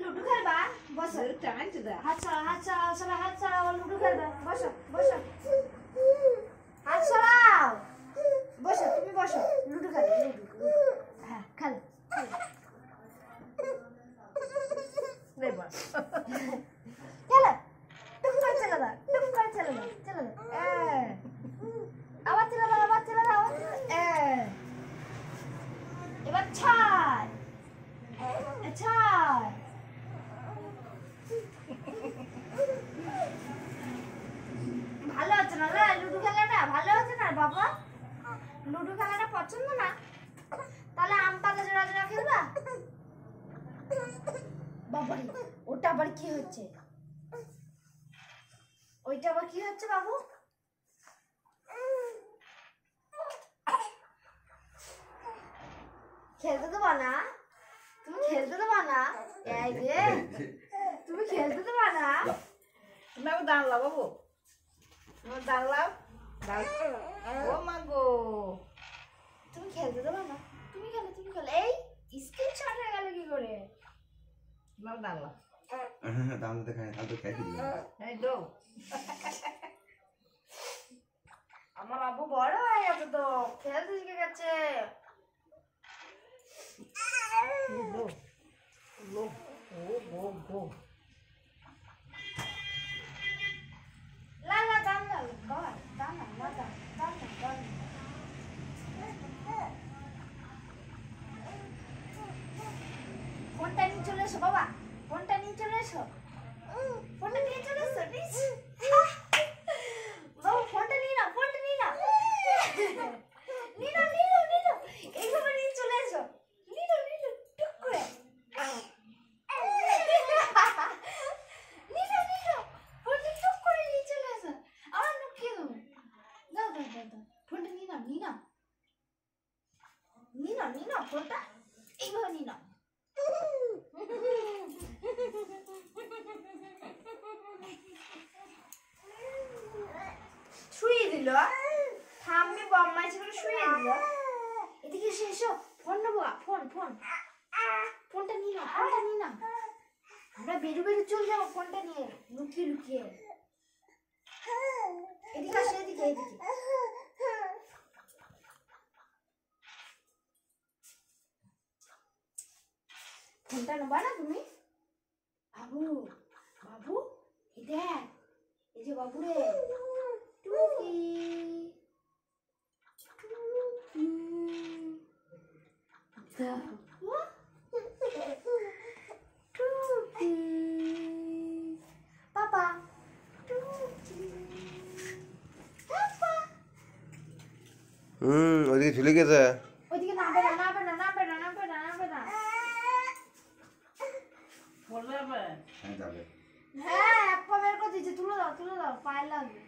ludo খেলবা বসো টাইমটা দে হাত ছাড়াও লুডু খেলবে বসো হাত ছাড়াও বসো তুমি বসো লুডু খেলো হ্যাঁ খেলো নে বস খেলো টুক করে চলে দাও আবার চলে দাও এবার ছাড় ভালো হচ্ছে না লুডু খেলাটা ভালো হচ্ছে না বাবা লুডু খেলাটা পছন্দ না তাহলে আম পাতা জোড়া খেলবা বাবারে ওটা আবার কি হচ্ছে ওইটা আবার কি হচ্ছে বাবু খেলতে দেবা না তুমি খেলতে দেবা না এই যে তুমি খেলতে দেবা না তুমি দাঁড়াও বাবু তুমি দাঁড়াও ও মাগো তুমি খেলতে দেবা না তুমি খেলো এই স্ক্রিন শট হয়ে গেল কি করে তুমি দাঁড়াও দাম দেখায় তাহলে খাই দিবি এই দো আমার বাবু বড় হয়ে গেছে তো খেলতে শিখে গেছে দো লো ও গো লা দাম না ফোনটা নিয়ে চলে এসো বাবা ফোনটা নিয়ে চলে এসো বাবু ফোনটা নিয়ে নাও এইভাবে নিয়ে চলে এসো টুক করে ফোনটা টুক করে নিয়ে চলে এসো আমার লুকিয়ে দাও ফোনটা নিয়ে নাও ফোনটা এইভাবে নিয়ে নাও শুয়ে দিল থাম্মি বম্মাইছে করে শুয়ে দিল এদিকে এসো ফোন নেবো ফোনটা নিয়ে নাও আমরা বেরু চলে যাবো ফোনটা নিয়ে লুকিয়ে এদিকে আসো এদিকে ফোনটা নেবা না তুমি বাবু এই দেখ এই যে বাবু রে টুকি পাপা ওইদিকে চলে গেছে ওইদিকে নামবে না বলবে হ্যাঁ যাবে হ্যাঁ এক পা বের করে দিয়েছে তুলে দাও পায়ে লাগবে